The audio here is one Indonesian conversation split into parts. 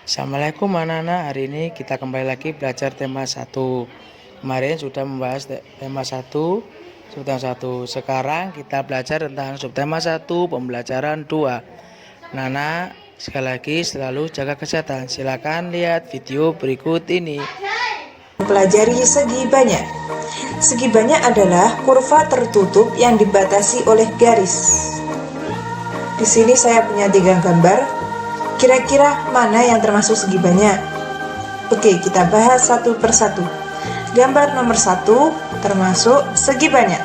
Assalamualaikum anak-anak, hari ini kita kembali lagi belajar tema 1. Kemarin sudah membahas tema 1, subtema 1. Sekarang kita belajar tentang subtema 1, pembelajaran 2. Nana, sekali lagi selalu jaga kesehatan. Silakan lihat video berikut ini. Pelajari segi banyak. Segi banyak adalah kurva tertutup yang dibatasi oleh garis. Di sini saya punya 3 gambar. Kira-kira mana yang termasuk segi banyak? Oke, kita bahas satu persatu. Gambar nomor 1 termasuk segi banyak.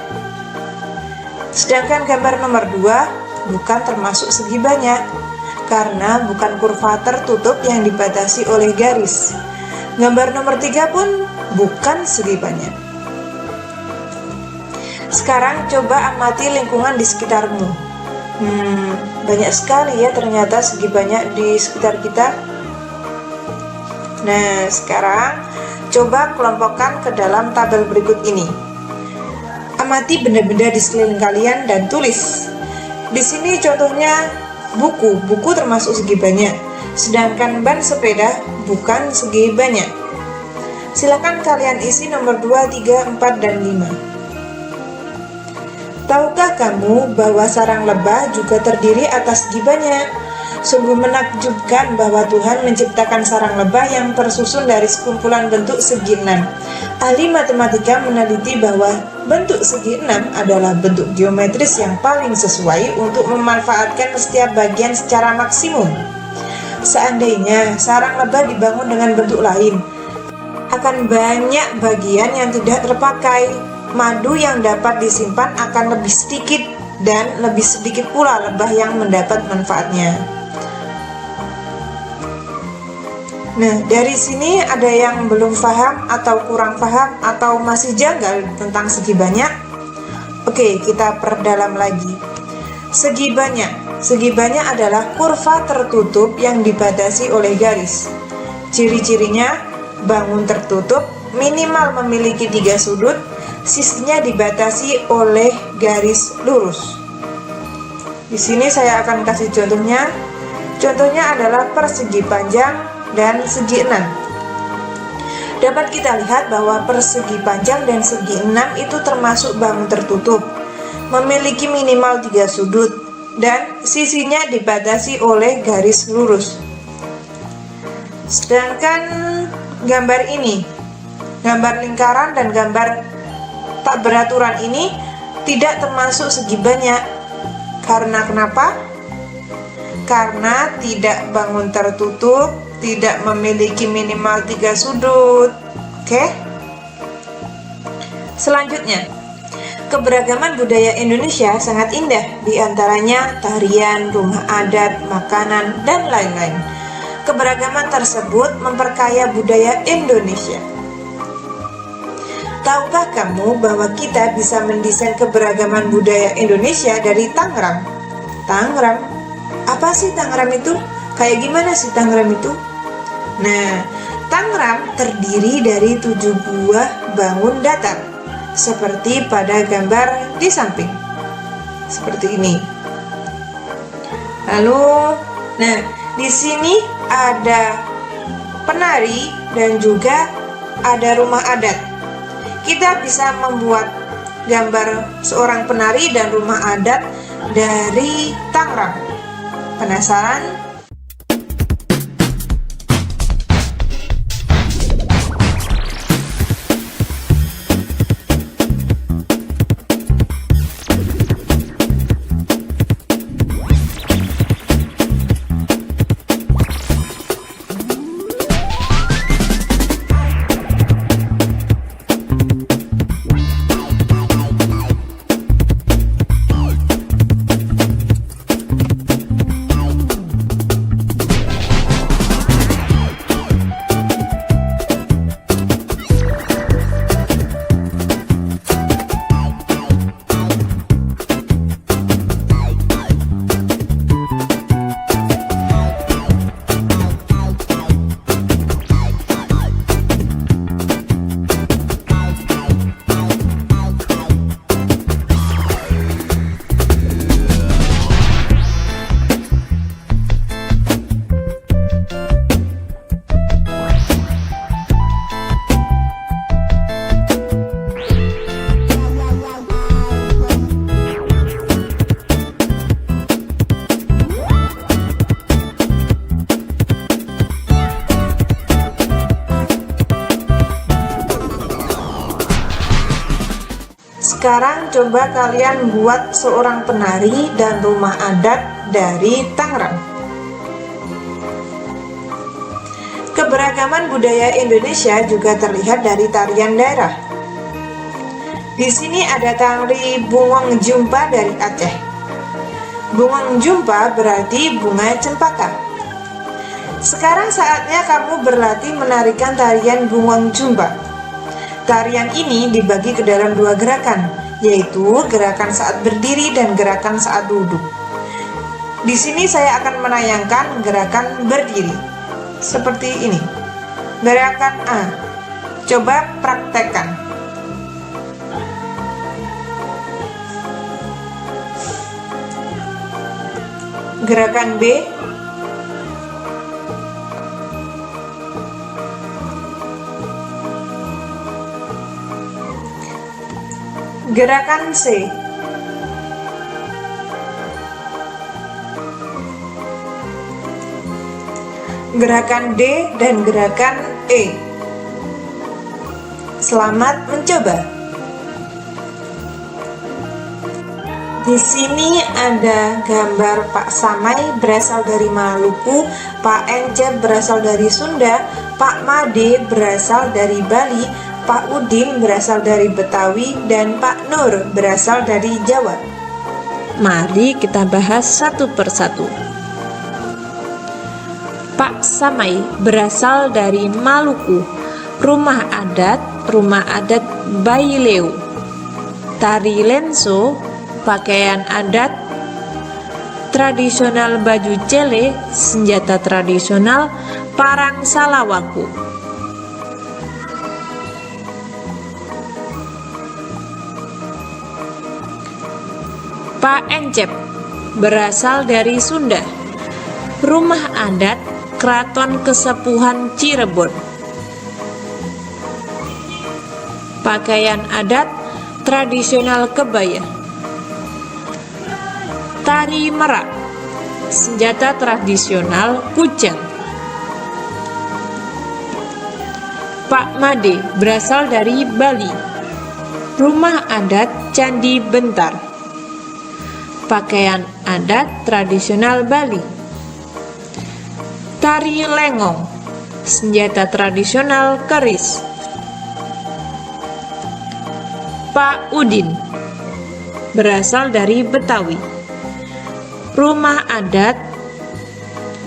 Sedangkan gambar nomor 2 bukan termasuk segi banyak, karena bukan kurva tertutup yang dibatasi oleh garis. Gambar nomor 3 pun bukan segi banyak. Sekarang coba amati lingkungan di sekitarmu. Banyak sekali ya ternyata segi banyak di sekitar kita. Nah, sekarang coba kelompokkan ke dalam tabel berikut ini. Amati benda-benda di sekeliling kalian dan tulis. Di sini contohnya buku termasuk segi banyak, sedangkan ban sepeda bukan segi banyak. Silakan kalian isi nomor 2, 3, 4, dan 5. Tahukah kamu bahwa sarang lebah juga terdiri atas segi banyak? Sungguh menakjubkan bahwa Tuhan menciptakan sarang lebah yang tersusun dari sekumpulan bentuk segi 6. Ahli matematika meneliti bahwa bentuk segi 6 adalah bentuk geometris yang paling sesuai untuk memanfaatkan setiap bagian secara maksimum. Seandainya sarang lebah dibangun dengan bentuk lain, akan banyak bagian yang tidak terpakai. Madu yang dapat disimpan akan lebih sedikit, dan lebih sedikit pula lebah yang mendapat manfaatnya. Nah, dari sini ada yang belum paham atau kurang paham atau masih janggal tentang segi banyak? Oke, kita perdalam lagi. Segi banyak adalah kurva tertutup yang dibatasi oleh garis. Ciri-cirinya, bangun tertutup, minimal memiliki 3 sudut, sisinya dibatasi oleh garis lurus. Di sini saya akan kasih contohnya. Contohnya adalah persegi panjang dan segi 6. Dapat kita lihat bahwa persegi panjang dan segi 6 itu termasuk bangun tertutup, memiliki minimal 3 sudut, dan sisinya dibatasi oleh garis lurus. Sedangkan gambar ini, gambar lingkaran dan gambar tak beraturan ini tidak termasuk segi banyak. Karena kenapa? Karena tidak bangun tertutup, tidak memiliki minimal 3 sudut. Oke? Selanjutnya, keberagaman budaya Indonesia sangat indah, di antaranya tarian, rumah adat, makanan, dan lain-lain. Keberagaman tersebut memperkaya budaya Indonesia. Tahukah kamu bahwa kita bisa mendesain keberagaman budaya Indonesia dari Tangerang? Tangerang? Apa sih Tangerang itu? Kayak gimana sih Tangerang itu? Nah, Tangerang terdiri dari 7 buah bangun datar, seperti pada gambar di samping. Seperti ini. Lalu, nah, di sini ada penari dan juga ada rumah adat. Kita bisa membuat gambar seorang penari dan rumah adat dari Tangerang. Penasaran? Sekarang coba kalian buat seorang penari dan rumah adat dari Tangerang. Keberagaman budaya Indonesia juga terlihat dari tarian daerah. Di sini ada tari Bungong Jumpa dari Aceh. Bungong Jumpa berarti bunga cempaka. Sekarang saatnya kamu berlatih menarikan tarian Bungong Jumpa. Tarian ini dibagi ke dalam dua gerakan, yaitu gerakan saat berdiri dan gerakan saat duduk. Di sini saya akan menayangkan gerakan berdiri. Seperti ini. Gerakan A. Coba praktekkan. Gerakan B. Gerakan C. Gerakan D dan gerakan E. Selamat mencoba. Di sini ada gambar Pak Samai berasal dari Maluku, Pak Encep berasal dari Sunda, Pak Made berasal dari Bali, Pak Udin berasal dari Betawi, dan Pak Nur berasal dari Jawa. Mari kita bahas satu persatu. Pak Samai berasal dari Maluku, rumah adat Baileu, tari lenso, pakaian adat tradisional baju cele, senjata tradisional parang salawaku. Pak Encep berasal dari Sunda, rumah adat Keraton Kesepuhan Cirebon, pakaian adat tradisional kebaya, tari merak, senjata tradisional kujang. Pak Made berasal dari Bali, rumah adat Candi Bentar, pakaian adat tradisional Bali, tari lengong, senjata tradisional keris. Pak Udin berasal dari Betawi, rumah adat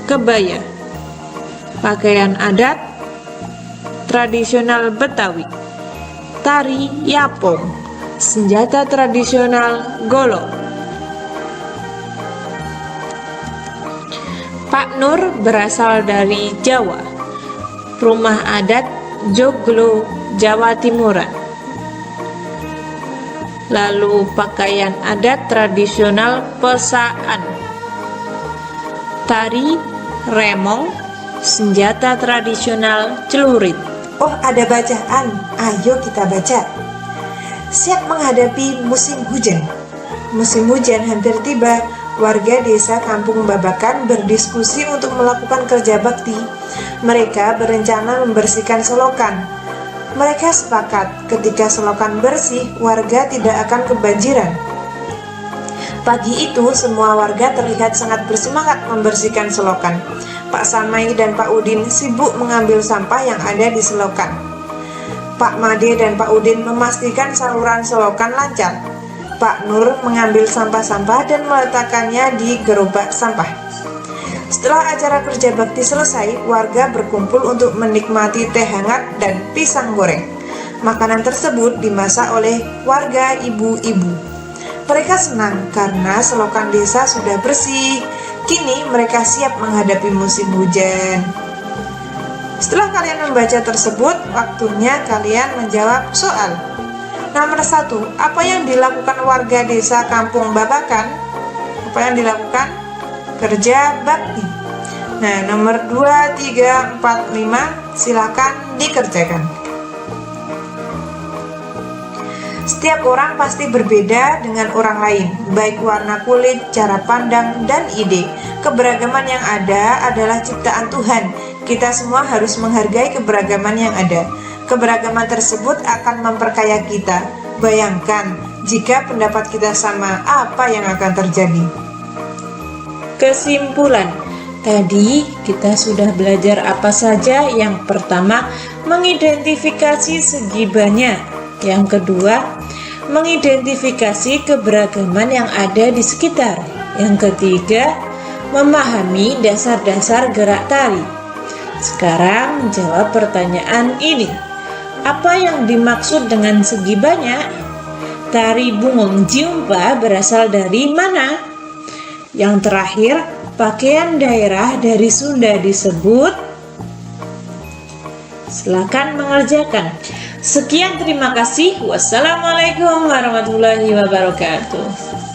kebaya, pakaian adat tradisional Betawi, tari yapong, senjata tradisional golok. Pak Nur berasal dari Jawa, rumah adat Joglo, Jawa Timuran. Lalu pakaian adat tradisional Pesaan, tari remong, senjata tradisional celurit. Oh, ada bacaan. Ayo kita baca. Siap menghadapi musim hujan. Musim hujan hampir tiba. Warga desa Kampung Babakan berdiskusi untuk melakukan kerja bakti. Mereka berencana membersihkan selokan. Mereka sepakat ketika selokan bersih, warga tidak akan kebanjiran. Pagi itu semua warga terlihat sangat bersemangat membersihkan selokan. Pak Samai dan Pak Udin sibuk mengambil sampah yang ada di selokan. Pak Made dan Pak Udin memastikan saluran selokan lancar. Pak Nur mengambil sampah-sampah dan meletakkannya di gerobak sampah. Setelah acara kerja bakti selesai, warga berkumpul untuk menikmati teh hangat dan pisang goreng. Makanan tersebut dimasak oleh warga ibu-ibu. Mereka senang karena selokan desa sudah bersih. Kini mereka siap menghadapi musim hujan. Setelah kalian membaca tersebut, waktunya kalian menjawab soal. Nomor 1, apa yang dilakukan warga desa Kampung Babakan? Apa yang dilakukan? Kerja bakti. Nah, nomor 2, 3, 4, 5, silakan dikerjakan. Setiap orang pasti berbeda dengan orang lain, baik warna kulit, cara pandang, dan ide. Keberagaman yang ada adalah ciptaan Tuhan. Kita semua harus menghargai keberagaman yang ada. Keberagaman tersebut akan memperkaya kita. Bayangkan, Jika pendapat kita sama, apa yang akan terjadi? Kesimpulan, tadi kita sudah belajar apa saja. Yang pertama, mengidentifikasi segi banyak. Yang kedua, mengidentifikasi keberagaman yang ada di sekitar. Yang ketiga, memahami dasar-dasar gerak tari. Sekarang jawab pertanyaan ini. Apa yang dimaksud dengan segi banyak? Tari Bungong Jiumpa berasal dari mana? Yang terakhir, pakaian daerah dari Sunda disebut. Silakan mengerjakan. Sekian, terima kasih. Wassalamualaikum warahmatullahi wabarakatuh.